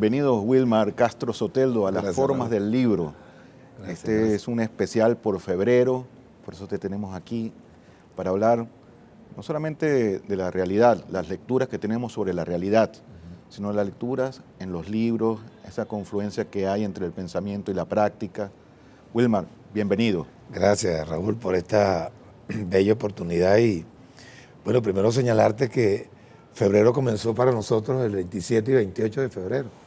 Bienvenido Wilmar Castro Soteldo a Las Gracias, Formas Raúl. del Libro. Gracias, Este es un especial por febrero, por eso te tenemos aquí para hablar no solamente de la realidad, las lecturas que tenemos sobre la realidad, sino las lecturas en los libros, esa confluencia que hay entre el pensamiento y la práctica. Wilmar, bienvenido. Gracias, Raúl, por esta bella oportunidad. Y bueno, primero señalarte que febrero comenzó para nosotros el 27 y 28 de febrero.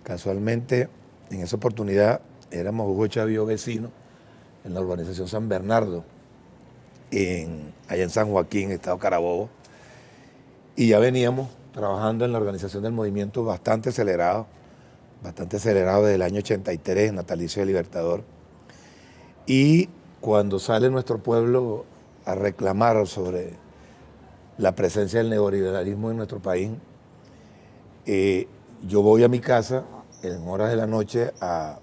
Casualmente, en esa oportunidad éramos Hugo Chávez y yo vecinos en la urbanización San Bernardo, allá en San Joaquín, Estado Carabobo, y ya veníamos trabajando en la organización del movimiento bastante acelerado desde el año 83, natalicio del Libertador. Y cuando sale nuestro pueblo a reclamar sobre la presencia del neoliberalismo en nuestro país, yo voy a mi casa en horas de la noche a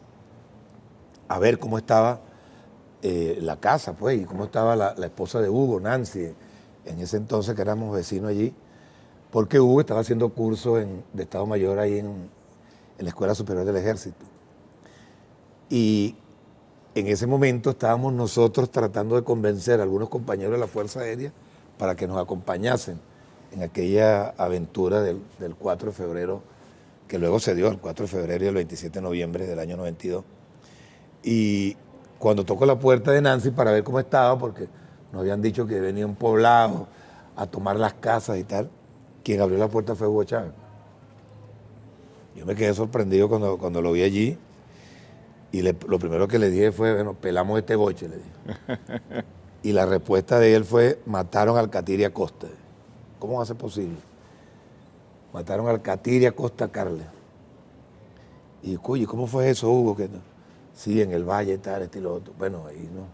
ver cómo estaba la casa, pues, y cómo estaba la esposa de Hugo, Nancy, en ese entonces que éramos vecinos allí, porque Hugo estaba haciendo curso de Estado Mayor ahí en la Escuela Superior del Ejército. Y en ese momento estábamos nosotros tratando de convencer a algunos compañeros de la Fuerza Aérea para que nos acompañasen en aquella aventura del 4 de febrero, que luego se dio el 4 de febrero y el 27 de noviembre del año 92. Y cuando toco la puerta de Nancy para ver cómo estaba, porque nos habían dicho que venía un poblado a tomar las casas y tal, quien abrió la puerta fue Hugo Chávez. Yo me quedé sorprendido cuando lo vi allí. Y lo primero que le dije fue, bueno, pelamos este boche, le dije. Y la respuesta de él fue, mataron al Catiri Acosta. ¿Cómo va a ser posible? Mataron al Catiri Acosta Carles. Y, oye, ¿cómo fue eso, Hugo? Que no? Sí, en el valle, tal, y lo otro. Bueno, ahí nos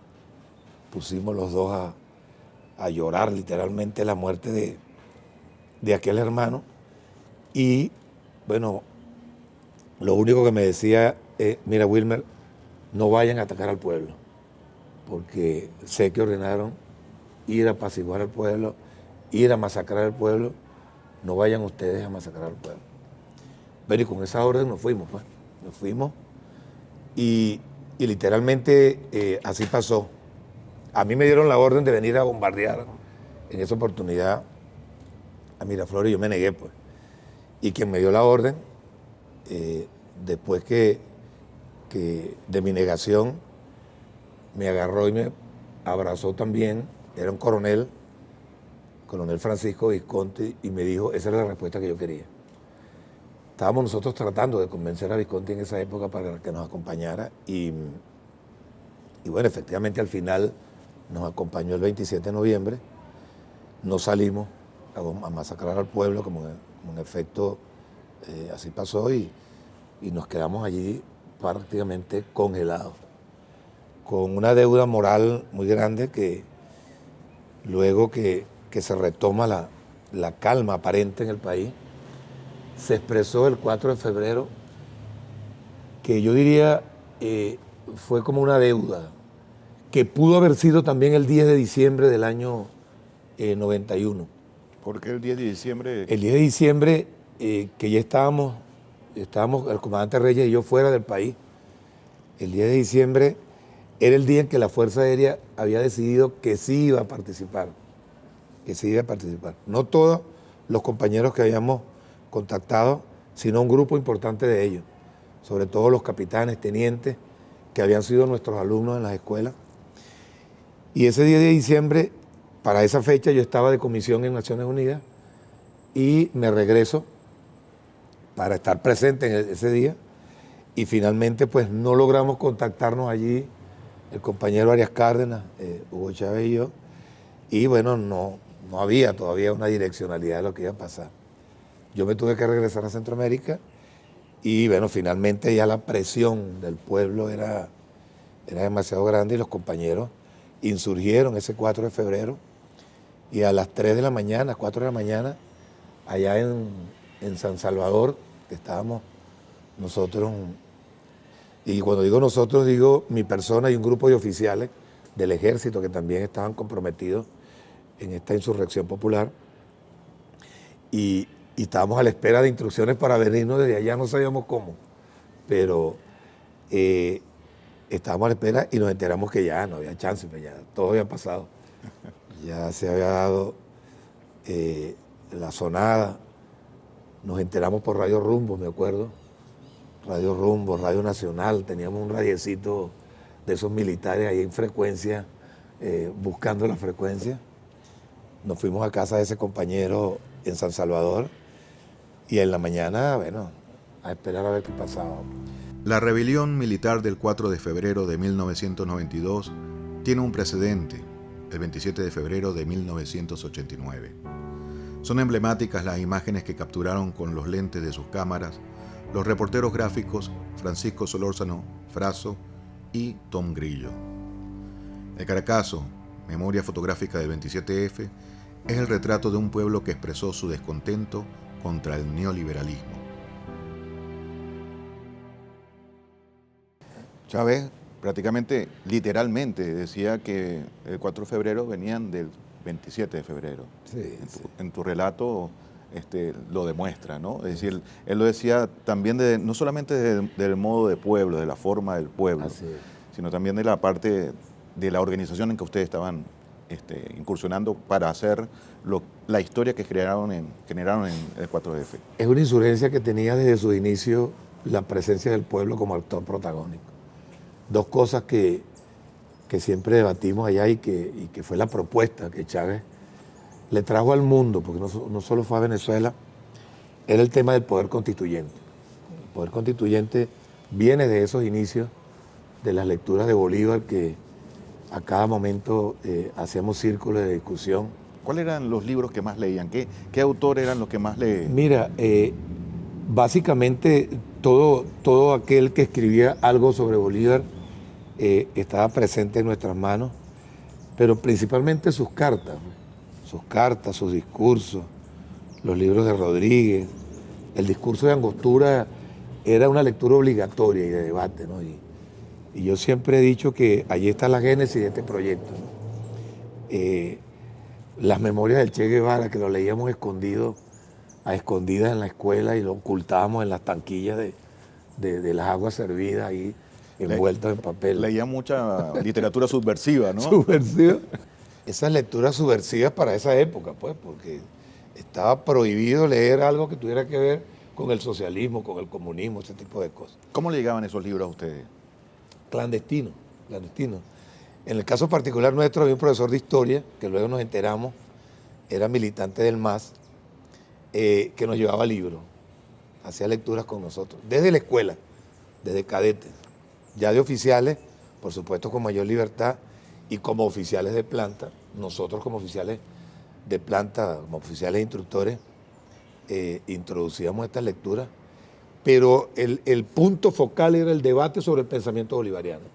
pusimos los dos a llorar literalmente la muerte de aquel hermano. Y, bueno, lo único que me decía es, mira, Wilmer, no vayan a atacar al pueblo, porque sé que ordenaron ir a apaciguar al pueblo, ir a masacrar al pueblo, no vayan ustedes a masacrar al pueblo. Pero y con esa orden nos fuimos, pues, nos fuimos y literalmente así pasó. A mí me dieron la orden de venir a bombardear en esa oportunidad a Miraflores y yo me negué, pues. Y quien me dio la orden, después que de mi negación, me agarró y me abrazó también, era un coronel Francisco Visconti, y me dijo, esa era la respuesta que yo quería. Estábamos nosotros tratando de convencer a Visconti en esa época para que nos acompañara, y bueno, efectivamente al final nos acompañó el 27 de noviembre, no salimos a masacrar al pueblo, como en efecto así pasó, y nos quedamos allí prácticamente congelados, con una deuda moral muy grande que luego que se retoma la calma aparente en el país, se expresó el 4 de febrero, que yo diría fue como una deuda, que pudo haber sido también el 10 de diciembre del año 91. ¿Por qué el 10 de diciembre? El 10 de diciembre, que ya estábamos el comandante Reyes y yo fuera del país, el 10 de diciembre era el día en que la Fuerza Aérea había decidido que sí iba a participar, No todos los compañeros que habíamos contactado, sino un grupo importante de ellos, sobre todo los capitanes, tenientes, que habían sido nuestros alumnos en las escuelas. Y ese 10 de diciembre, para esa fecha, yo estaba de comisión en Naciones Unidas y me regreso para estar presente en ese día. Y finalmente, pues, no logramos contactarnos allí, el compañero Arias Cárdenas, Hugo Chávez y yo. Y bueno, no había todavía una direccionalidad de lo que iba a pasar. Yo me tuve que regresar a Centroamérica y bueno, finalmente ya la presión del pueblo era demasiado grande y los compañeros insurgieron ese 4 de febrero y a las 3 de la mañana, 4 de la mañana, allá en San Salvador, que estábamos nosotros, y cuando digo nosotros, digo mi persona y un grupo de oficiales del ejército que también estaban comprometidos en esta insurrección popular. Y y estábamos a la espera de instrucciones para venirnos desde allá, no sabíamos cómo, pero estábamos a la espera y nos enteramos que ya no había chance, pues ya todo había pasado. Ya se había dado la sonada, nos enteramos por Radio Rumbo, me acuerdo, Radio Rumbo, Radio Nacional, teníamos un radiecito de esos militares ahí en frecuencia, buscando la frecuencia. Nos fuimos a casa de ese compañero en San Salvador y en la mañana, bueno, a esperar a ver qué pasaba. La rebelión militar del 4 de febrero de 1992 tiene un precedente, el 27 de febrero de 1989. Son emblemáticas las imágenes que capturaron con los lentes de sus cámaras los reporteros gráficos Francisco Solórzano, Frasso y Tom Grillo. El Caracazo, memoria fotográfica del 27F, es el retrato de un pueblo que expresó su descontento contra el neoliberalismo. Chávez prácticamente, literalmente, decía que el 4 de febrero venían del 27 de febrero. Sí, En tu relato lo demuestra, ¿no? Es decir, él lo decía también no solamente del modo de pueblo, de la forma del pueblo, sino también de la parte de la organización en que ustedes estaban incursionando para hacer la historia que generaron en el 4F. Es una insurgencia que tenía desde su inicio la presencia del pueblo como actor protagónico. Dos cosas que siempre debatimos allá y que fue la propuesta que Chávez le trajo al mundo, porque no solo fue a Venezuela, era el tema del poder constituyente. El poder constituyente viene de esos inicios, de las lecturas de Bolívar, que a cada momento hacíamos círculos de discusión. ¿Cuáles eran los libros que más leían? ¿Qué autores eran los que más leían? Mira, básicamente todo aquel que escribía algo sobre Bolívar estaba presente en nuestras manos, pero principalmente sus cartas, sus discursos, los libros de Rodríguez. El discurso de Angostura era una lectura obligatoria y de debate, ¿no? Y yo siempre he dicho que allí está la génesis de este proyecto, ¿no? Las memorias del Che Guevara, que lo leíamos a escondidas en la escuela y lo ocultábamos en las tanquillas de las aguas servidas ahí, envueltas en papel. Leía mucha literatura subversiva, ¿no? Subversiva. Esas lecturas subversivas para esa época, pues, porque estaba prohibido leer algo que tuviera que ver con el socialismo, con el comunismo, ese tipo de cosas. ¿Cómo le llegaban esos libros a ustedes? Clandestino. En el caso particular nuestro había un profesor de historia, que luego nos enteramos, era militante del MAS, que nos llevaba libros, hacía lecturas con nosotros, desde la escuela, desde cadetes, ya de oficiales, por supuesto con mayor libertad, y como oficiales de planta, nosotros como oficiales de planta, como oficiales instructores, introducíamos estas lecturas, pero el punto focal era el debate sobre el pensamiento bolivariano,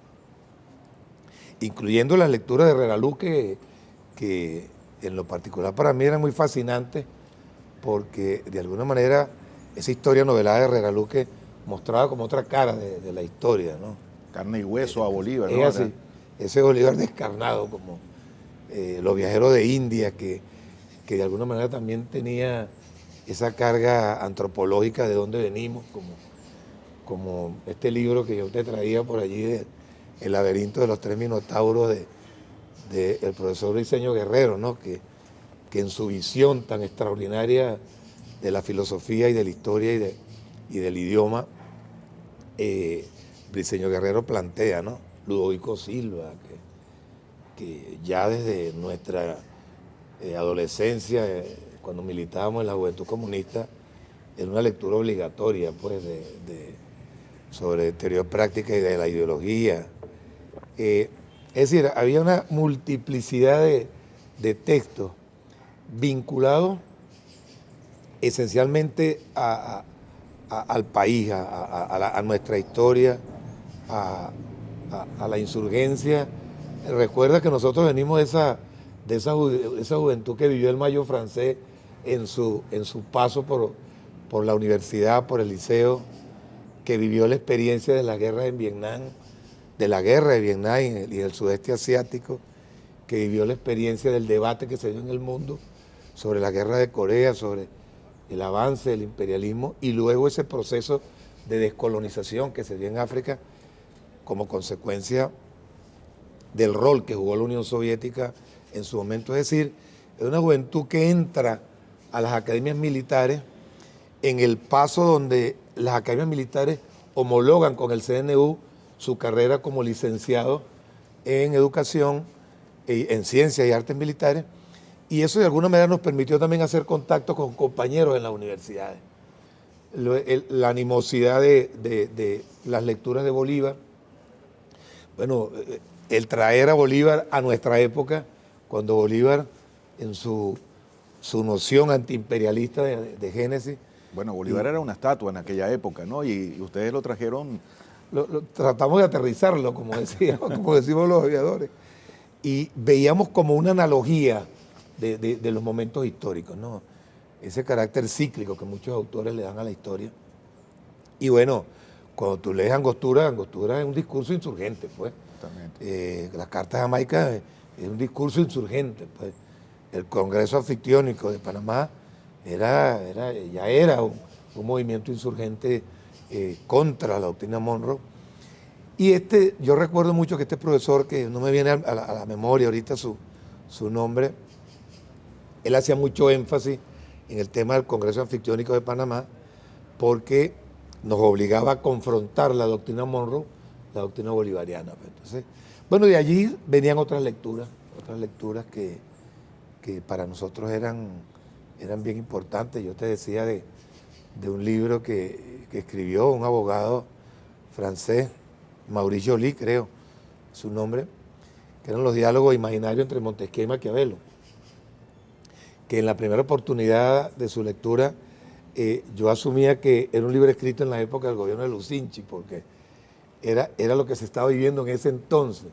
incluyendo las lecturas de Herrera Luz, que en lo particular para mí eran muy fascinantes, porque de alguna manera esa historia novelada de Herrera Luz que mostraba como otra cara de la historia, ¿no? Carne y hueso a Bolívar, ¿no? Es así, ese Bolívar descarnado, como los viajeros de India, que de alguna manera también tenía esa carga antropológica de dónde venimos, como este libro que yo te traía por allí, El laberinto de los tres minotauros, del profesor Briceño Guerrero, ¿no? que en su visión tan extraordinaria de la filosofía y de la historia y del idioma, Briceño Guerrero plantea, ¿no? Ludovico Silva, que ya desde nuestra adolescencia, cuando militábamos en la Juventud Comunista, era una lectura obligatoria, pues, sobre teoría práctica y de la ideología. Es decir, había una multiplicidad de textos vinculados esencialmente al país, a nuestra historia, a la insurgencia. Recuerda que nosotros venimos de esa juventud que vivió el Mayo francés en su paso por la universidad, por el liceo, que vivió la experiencia de la guerra en Vietnam, y del sudeste asiático, que vivió la experiencia del debate que se dio en el mundo sobre la guerra de Corea, sobre el avance del imperialismo y luego ese proceso de descolonización que se dio en África como consecuencia del rol que jugó la Unión Soviética en su momento. Es decir, es una juventud que entra a las academias militares en el paso donde las academias militares homologan con el CNU su carrera como licenciado en educación, en ciencias y artes militares, y eso de alguna manera nos permitió también hacer contacto con compañeros en las universidades. La animosidad de las lecturas de Bolívar, bueno, el traer a Bolívar a nuestra época, cuando Bolívar en su noción antiimperialista de Génesis. Bueno, Bolívar era una estatua en aquella época, ¿no? Y ustedes lo trajeron. Tratamos de aterrizarlo, como decimos los aviadores. Y veíamos como una analogía de los momentos históricos, ¿no? Ese carácter cíclico que muchos autores le dan a la historia. Y bueno, cuando tú lees Angostura es un discurso insurgente, pues. Las cartas de Jamaica es un discurso insurgente, pues. El Congreso Anfictiónico de Panamá ya era un movimiento insurgente contra la doctrina Monroe. Y yo recuerdo mucho que este profesor, que no me viene a la memoria ahorita su nombre, él hacía mucho énfasis en el tema del Congreso Anfictiónico de Panamá, porque nos obligaba a confrontar la doctrina Monroe, la doctrina bolivariana. Entonces, bueno, de allí venían otras lecturas que para nosotros eran bien importantes. Yo te decía de un libro que escribió un abogado francés, Maurice Joly, creo, su nombre, que eran los diálogos imaginarios entre Montesquieu y Maquiavelo, que en la primera oportunidad de su lectura yo asumía que era un libro escrito en la época del gobierno de Lucinchi, porque era lo que se estaba viviendo en ese entonces.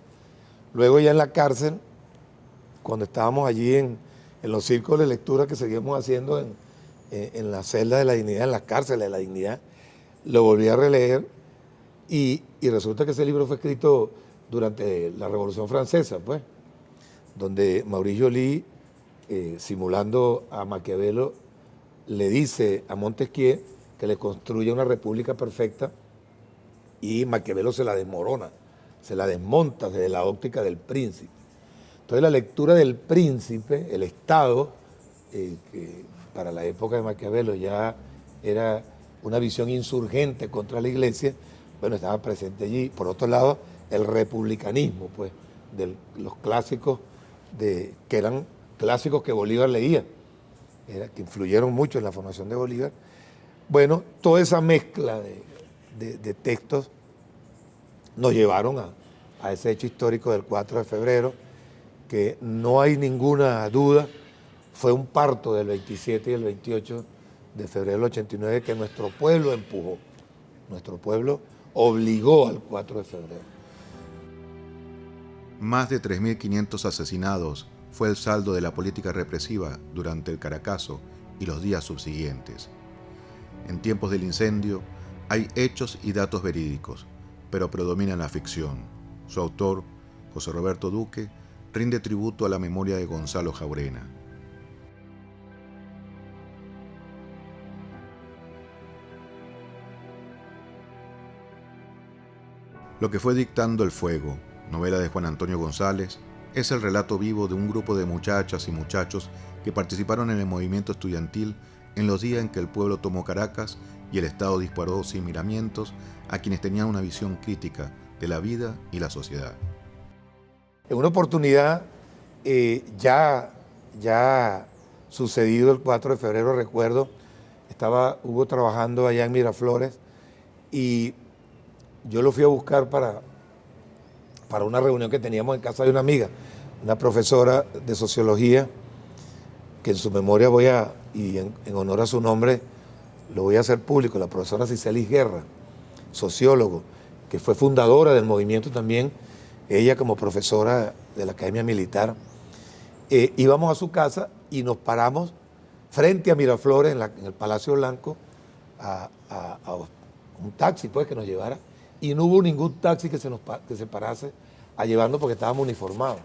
Luego ya en la cárcel, cuando estábamos allí en los círculos de lectura que seguíamos haciendo en la celda de la dignidad, en las cárceles de la dignidad, lo volví a releer y resulta que ese libro fue escrito durante la Revolución Francesa, pues, donde Maurice Joly, simulando a Maquiavelo, le dice a Montesquieu que le construya una república perfecta y Maquiavelo se la desmorona, se la desmonta desde la óptica del príncipe. Entonces la lectura del príncipe, el Estado, que para la época de Maquiavelo ya era una visión insurgente contra la Iglesia, bueno, estaba presente allí. Por otro lado, el republicanismo, pues, de los clásicos, que eran clásicos que Bolívar leía, que influyeron mucho en la formación de Bolívar. Bueno, toda esa mezcla de textos nos llevaron a ese hecho histórico del 4 de febrero, que no hay ninguna duda, fue un parto del 27 y el 28 de febrero del 89 que nuestro pueblo empujó, nuestro pueblo obligó al 4 de febrero. Más de 3.500 asesinados fue el saldo de la política represiva durante el Caracazo y los días subsiguientes. En tiempos del incendio hay hechos y datos verídicos, pero predomina la ficción. Su autor, José Roberto Duque, rinde tributo a la memoria de Gonzalo Jaurena. Lo que fue Dictando el Fuego, novela de Juan Antonio González, es el relato vivo de un grupo de muchachas y muchachos que participaron en el movimiento estudiantil en los días en que el pueblo tomó Caracas y el Estado disparó sin miramientos a quienes tenían una visión crítica de la vida y la sociedad. En una oportunidad, ya sucedido el 4 de febrero, recuerdo, estaba Hugo trabajando allá en Miraflores y yo lo fui a buscar para una reunión que teníamos en casa de una amiga, una profesora de sociología, que en su memoria y en honor a su nombre, lo voy a hacer público, la profesora Cicelis Guerra, sociólogo, que fue fundadora del movimiento también, ella como profesora de la Academia Militar. Íbamos a su casa y nos paramos frente a Miraflores, en el Palacio Blanco, a un taxi pues, que nos llevara, y no hubo ningún taxi que se parase a llevarnos porque estábamos uniformados.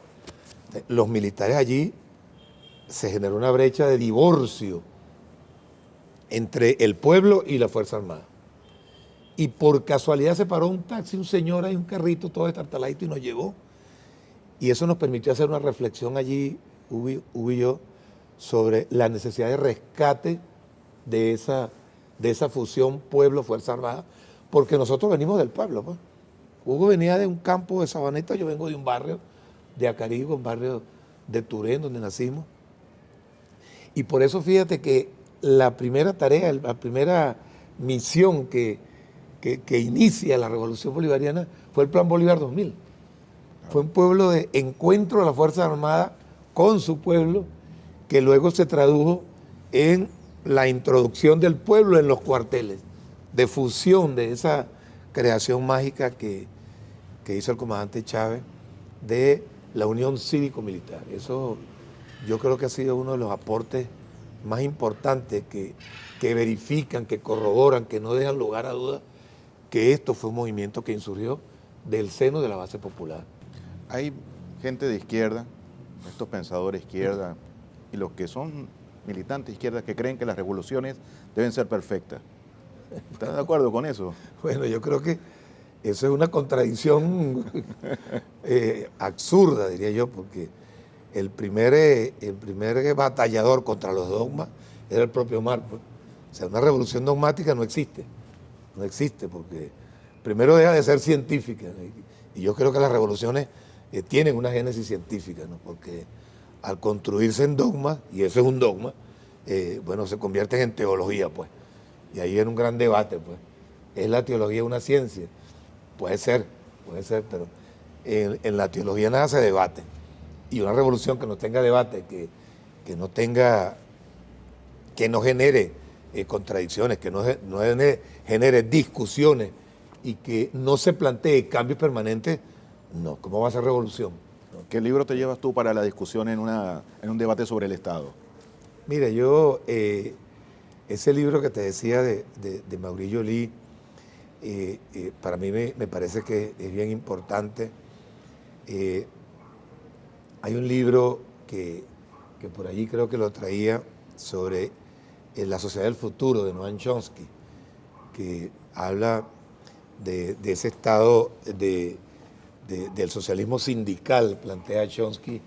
Los militares allí, se generó una brecha de divorcio entre el pueblo y la Fuerza Armada. Y por casualidad se paró un taxi, un señor ahí, un carrito todo destartaladito y nos llevó. Y eso nos permitió hacer una reflexión allí, Hugo y yo, sobre la necesidad de rescate de esa fusión pueblo-Fuerza Armada, porque nosotros venimos del pueblo, pues. Hugo venía de un campo de Sabaneta, yo vengo de un barrio de Acarigo, un barrio de Turén, donde nacimos. Y por eso fíjate que la primera tarea, la primera misión que inicia la Revolución Bolivariana fue el Plan Bolívar 2000. Fue un pueblo de encuentro de la Fuerza Armada con su pueblo, que luego se tradujo en la introducción del pueblo en los cuarteles, de fusión de esa creación mágica que hizo el comandante Chávez de la Unión Cívico-Militar. Eso yo creo que ha sido uno de los aportes más importantes que verifican, que corroboran, que no dejan lugar a dudas que esto fue un movimiento que insurgió del seno de la base popular. Hay gente de izquierda, estos pensadores de izquierda y los que son militantes de izquierda que creen que las revoluciones deben ser perfectas. ¿Estás de acuerdo con eso? Bueno, yo creo que eso es una contradicción absurda, diría yo, porque el primer batallador contra los dogmas era el propio Marx. O sea, una revolución dogmática no existe. No existe porque primero deja de ser científica. Y yo creo que las revoluciones tienen una génesis científica, ¿no? Porque al construirse en dogmas, y eso es un dogma, bueno, se convierten en teología, pues. Y ahí viene un gran debate, pues. ¿Es la teología una ciencia? Puede ser, pero en la teología nada se debate. Y una revolución que no tenga debate, que no genere contradicciones, que no genere discusiones y que no se plantee cambios permanentes, no, ¿cómo va a ser revolución? No. ¿Qué libro te llevas tú para la discusión en un debate sobre el Estado? Mira, yo, ese libro que te decía de Mauricio Lee, para mí me parece que es bien importante. Hay un libro que por allí creo que lo traía sobre la sociedad del futuro de Noam Chomsky, que habla de ese estado del socialismo sindical, plantea Chomsky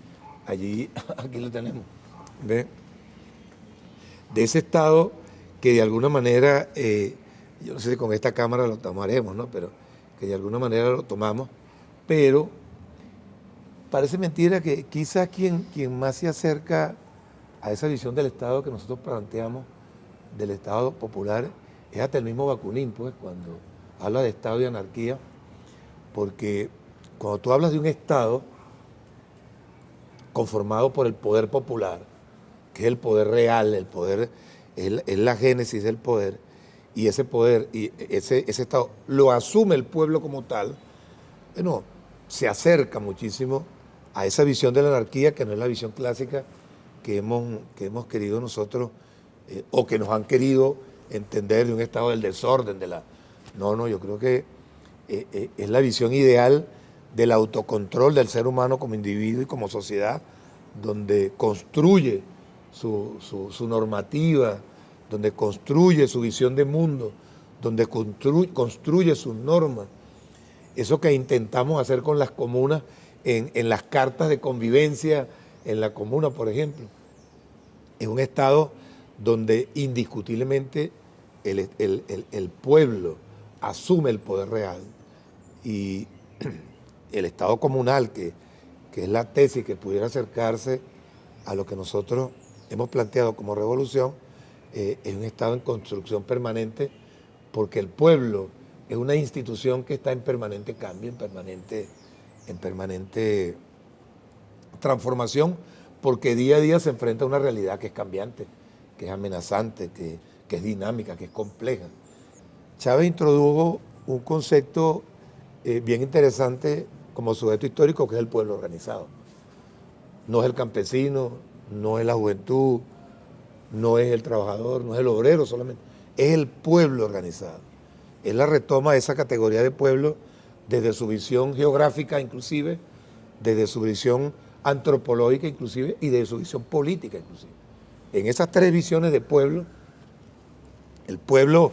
allí, aquí lo tenemos, ¿ve? De ese estado que de alguna manera, yo no sé si con esta cámara lo tomaremos, ¿no? Pero que de alguna manera lo tomamos, pero parece mentira que quizás quien más se acerca a esa visión del Estado que nosotros planteamos, del Estado popular, es hasta el mismo Bakunin, pues, cuando habla de Estado y anarquía, porque cuando tú hablas de un Estado conformado por el poder popular, que es el poder real, el poder, es la génesis del poder, y ese poder, y ese Estado lo asume el pueblo como tal, bueno, se acerca muchísimo a esa visión de la anarquía, que no es la visión clásica que hemos querido nosotros, o que nos han querido entender de un estado del desorden, No, yo creo que es la visión ideal del autocontrol del ser humano como individuo y como sociedad, donde construye su normativa, donde construye su visión de mundo, donde construye sus normas. Eso que intentamos hacer con las comunas en las cartas de convivencia en la comuna, por ejemplo. Es un estado donde indiscutiblemente el pueblo asume el poder real y el estado comunal, que es la tesis que pudiera acercarse a lo que nosotros hemos planteado como revolución, es un estado en construcción permanente, porque el pueblo es una institución que está en permanente cambio, en permanente transformación, porque día a día se enfrenta a una realidad que es cambiante, que es amenazante, que es dinámica, que es compleja. Chávez introdujo un concepto bien interesante como sujeto histórico, que es el pueblo organizado. No es el campesino, no es la juventud, no es el trabajador, no es el obrero solamente, es el pueblo organizado. Él la retoma esa categoría de pueblo desde su visión geográfica inclusive, desde su visión antropológica inclusive y desde su visión política inclusive. En esas tres visiones de pueblo, el pueblo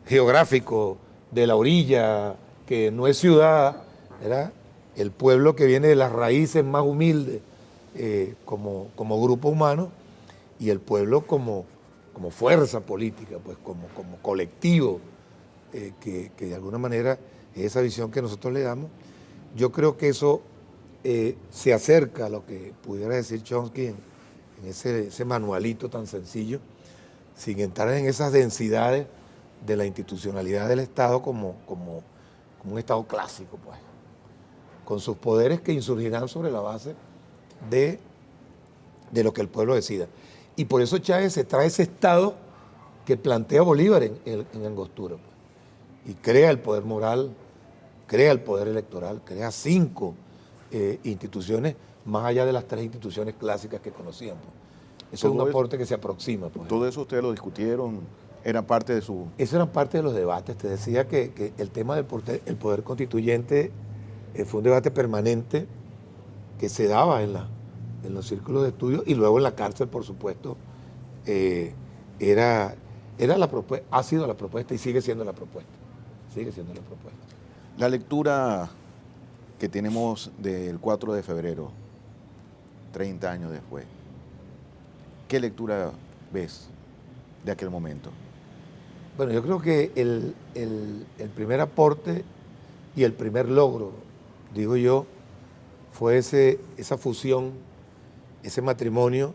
geográfico de la orilla, que no es ciudad, era el pueblo que viene de las raíces más humildes como grupo humano, y el pueblo como fuerza política, pues como colectivo, que de alguna manera es esa visión que nosotros le damos. Yo creo que eso se acerca a lo que pudiera decir Chomsky en ese manualito tan sencillo, sin entrar en esas densidades de la institucionalidad del Estado como un Estado clásico, pues, con sus poderes que insurgirán sobre la base de lo que el pueblo decida. Y por eso Chávez se trae ese Estado que plantea Bolívar en Angostura, pues, y crea el poder moral, crea el poder electoral, crea 5 instituciones más allá de las 3 instituciones clásicas que conocíamos. Eso es un aporte que se aproxima. Pues. ¿Todo eso ustedes lo discutieron? ¿Era parte de su...? Eso eran parte de los debates. Te decía que el tema del poder constituyente fue un debate permanente que se daba en los círculos de estudio y luego en la cárcel, por supuesto. Ha sido la propuesta y sigue siendo la propuesta. Sigue siendo la propuesta. La lectura que tenemos del 4 de febrero, 30 años después, ¿qué lectura ves de aquel momento? Bueno, yo creo que el primer aporte y el primer logro, digo yo, fue esa fusión, ese matrimonio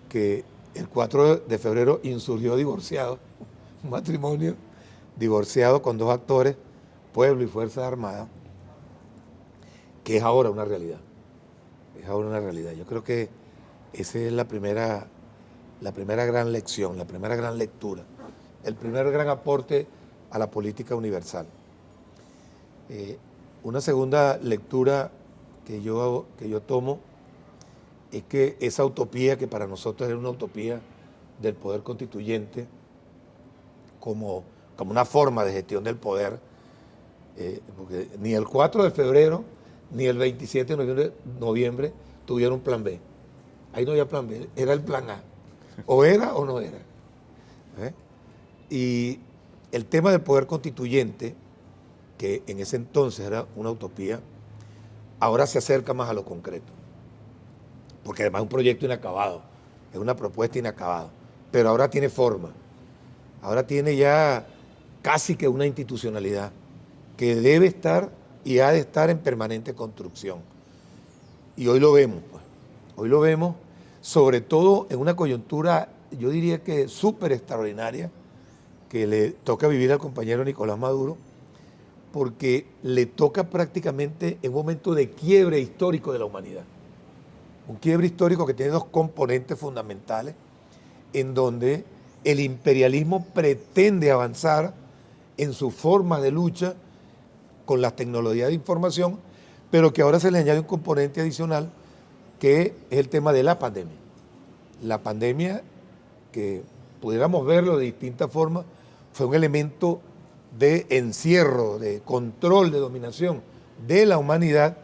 que el 4 de febrero insurgió divorciado, un matrimonio divorciado con 2 actores, Pueblo y Fuerzas Armadas, que es ahora una realidad. Es ahora una realidad. Yo creo que esa es la primera gran lección, la primera gran lectura, el primer gran aporte a la política universal. Una segunda lectura que yo tomo es que esa utopía, que para nosotros era una utopía del poder constituyente, como una forma de gestión del poder, porque ni el 4 de febrero ni el 27 de noviembre tuvieron un plan B. Ahí no había plan B, era el plan A. O era o no era. Y el tema del poder constituyente, que en ese entonces era una utopía, ahora se acerca más a lo concreto. Porque además es un proyecto inacabado, es una propuesta inacabada. Pero ahora tiene forma, ahora tiene ya casi que una institucionalidad que debe estar y ha de estar en permanente construcción. Y hoy lo vemos, pues. Hoy lo vemos, sobre todo en una coyuntura, yo diría que súper extraordinaria, que le toca vivir al compañero Nicolás Maduro, porque le toca prácticamente en un momento de quiebre histórico de la humanidad. Un quiebre histórico que tiene 2 componentes fundamentales, en donde el imperialismo pretende avanzar en su forma de lucha con las tecnologías de información, pero que ahora se le añade un componente adicional, que es el tema de la pandemia. La pandemia, que pudiéramos verlo de distintas formas, fue un elemento de encierro, de control, de dominación de la humanidad,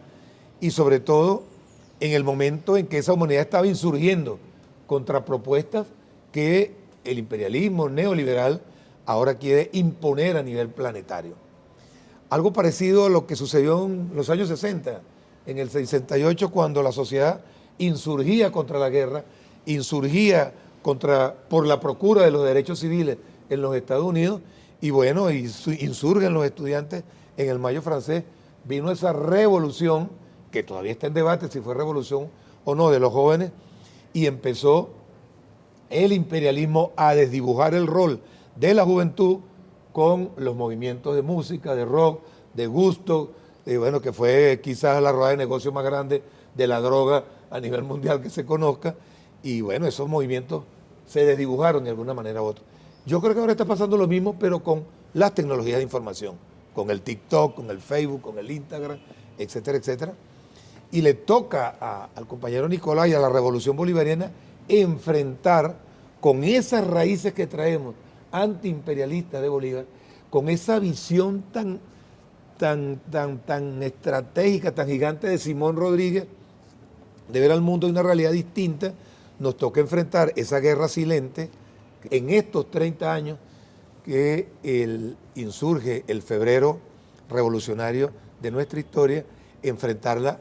y sobre todo en el momento en que esa humanidad estaba insurgiendo contra propuestas que el imperialismo neoliberal ahora quiere imponer a nivel planetario. Algo parecido a lo que sucedió en los años 60, en el 68, cuando la sociedad insurgía contra la guerra, insurgía por la procura de los derechos civiles en los Estados Unidos, y bueno, insurgen los estudiantes en el Mayo francés. Vino esa revolución, que todavía está en debate si fue revolución o no, de los jóvenes, y empezó el imperialismo a desdibujar el rol de la juventud con los movimientos de música, de rock, de gusto, bueno, que fue quizás la rueda de negocio más grande de la droga a nivel mundial que se conozca, y bueno, esos movimientos se desdibujaron de alguna manera u otra. Yo creo que ahora está pasando lo mismo, pero con las tecnologías de información, con el TikTok, con el Facebook, con el Instagram, etcétera, etcétera. Y le toca al compañero Nicolás y a la revolución bolivariana enfrentar con esas raíces que traemos antiimperialistas de Bolívar, con esa visión tan estratégica, tan gigante de Simón Rodríguez, de ver al mundo de una realidad distinta. Nos toca enfrentar esa guerra silente En estos 30 años que insurge el febrero revolucionario de nuestra historia, enfrentarla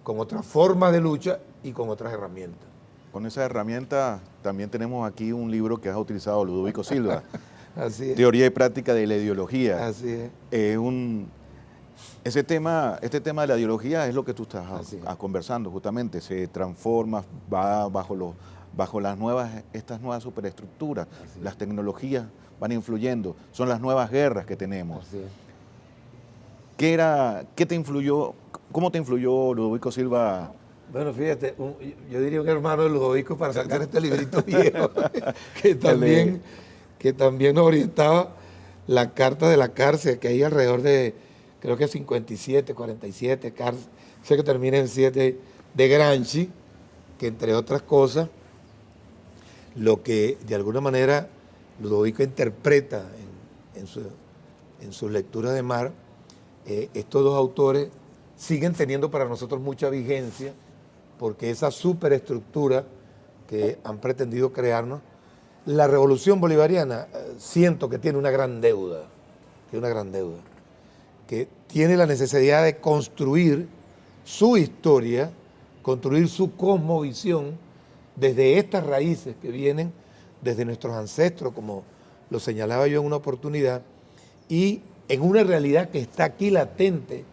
con otras formas de lucha y con otras herramientas. Con esa herramienta también tenemos aquí un libro que has utilizado, Ludovico Silva, Así es. Teoría y Práctica de la Ideología. Así es. Este tema de la ideología es lo que tú estás conversando justamente, se transforma, va bajo estas nuevas superestructuras, las tecnologías van influyendo, son las nuevas guerras que tenemos. Así es. ¿Qué te influyó, cómo te influyó Ludovico Silva? Bueno, fíjate, yo diría un hermano de Ludovico para sacar este librito viejo, que también nos orientaba la carta de la cárcel, que hay alrededor de, creo que 57, 47, sé que termina en 7, de Gramsci, que entre otras cosas, lo que de alguna manera Ludovico interpreta en sus lecturas de Marx, estos dos autores siguen teniendo para nosotros mucha vigencia, porque esa superestructura que han pretendido crearnos, la revolución bolivariana, siento que tiene una gran deuda, que tiene la necesidad de construir su historia, construir su cosmovisión desde estas raíces que vienen desde nuestros ancestros, como lo señalaba yo en una oportunidad, y en una realidad que está aquí latente,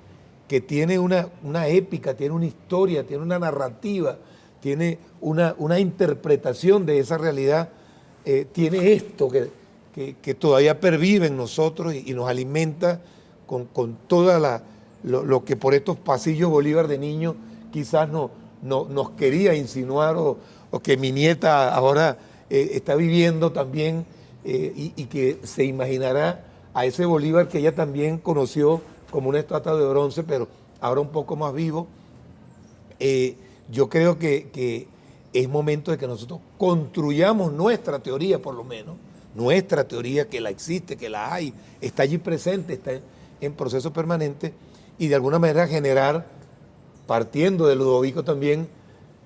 que tiene una épica, tiene una historia, tiene una narrativa, tiene una interpretación de esa realidad, tiene esto que todavía pervive en nosotros y nos alimenta con toda lo que por estos pasillos Bolívar de niño quizás nos quería insinuar o que mi nieta ahora está viviendo también y que se imaginará a ese Bolívar que ella también conoció como una estatua de bronce, pero ahora un poco más vivo. Yo creo que es momento de que nosotros construyamos nuestra teoría, por lo menos, nuestra teoría que la existe, que la hay, está allí presente, está en proceso permanente, y de alguna manera generar, partiendo de Ludovico también,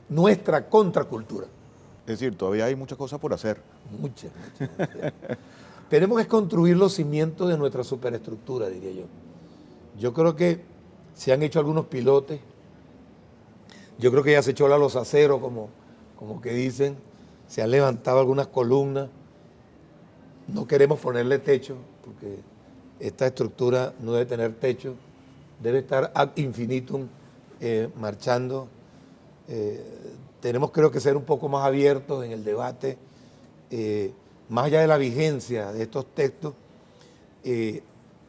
nuestra contracultura. Es decir, todavía hay muchas cosas por hacer. Muchas. Tenemos que construir los cimientos de nuestra superestructura, diría yo. Yo creo que se han hecho algunos pilotes, yo creo que ya se echó la los aceros, como que dicen, se han levantado algunas columnas, no queremos ponerle techo, porque esta estructura no debe tener techo, debe estar ad infinitum marchando. Tenemos creo que ser un poco más abiertos en el debate, más allá de la vigencia de estos textos.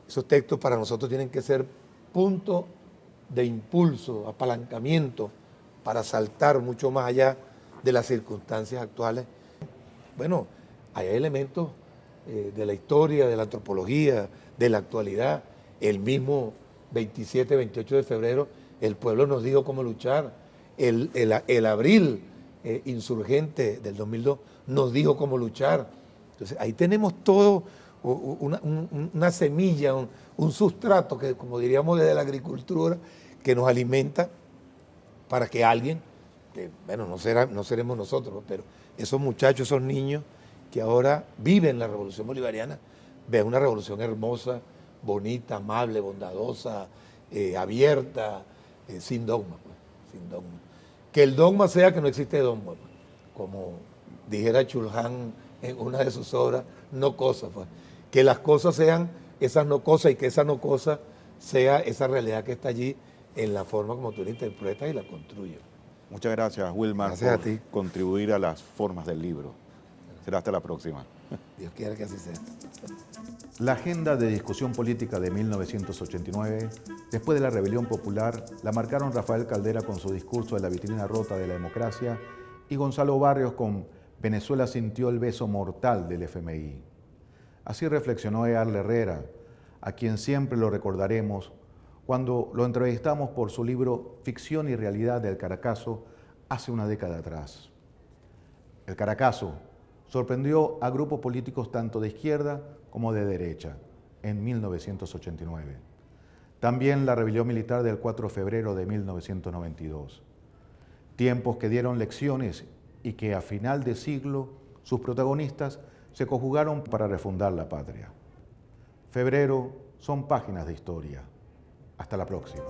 Esos textos para nosotros tienen que ser punto de impulso, apalancamiento, para saltar mucho más allá de las circunstancias actuales. Bueno, hay elementos de la historia, de la antropología, de la actualidad. El mismo 27, 28 de febrero, el pueblo nos dijo cómo luchar. El abril insurgente del 2002 nos dijo cómo luchar. Entonces, ahí tenemos todo una semilla, un sustrato, que como diríamos desde la agricultura, que nos alimenta para que alguien, que bueno, no seremos nosotros, pero esos muchachos, esos niños que ahora viven la revolución bolivariana, vean una revolución hermosa, bonita, amable, bondadosa, abierta, sin dogma, pues, sin dogma. Que el dogma sea que no existe dogma, pues, como dijera Chulhan en una de sus obras, no cosas, pues. Que las cosas sean esas no cosas y que esa no cosa sea esa realidad que está allí en la forma como tú la interpretas y la construyes. Muchas gracias, Wilmar, Gracias por a ti. contribuir a las formas del libro. Será hasta la próxima. Dios quiera que así sea. La agenda de discusión política de 1989, después de la rebelión popular, la marcaron Rafael Caldera con su discurso de la vitrina rota de la democracia y Gonzalo Barrios con Venezuela sintió el beso mortal del FMI. Así reflexionó Eyal Herrera, a quien siempre lo recordaremos cuando lo entrevistamos por su libro Ficción y Realidad del Caracazo hace una década atrás. El Caracazo sorprendió a grupos políticos tanto de izquierda como de derecha en 1989. También la rebelión militar del 4 de febrero de 1992. Tiempos que dieron lecciones y que a final de siglo sus protagonistas se conjugaron para refundar la patria. Febrero son páginas de historia. Hasta la próxima.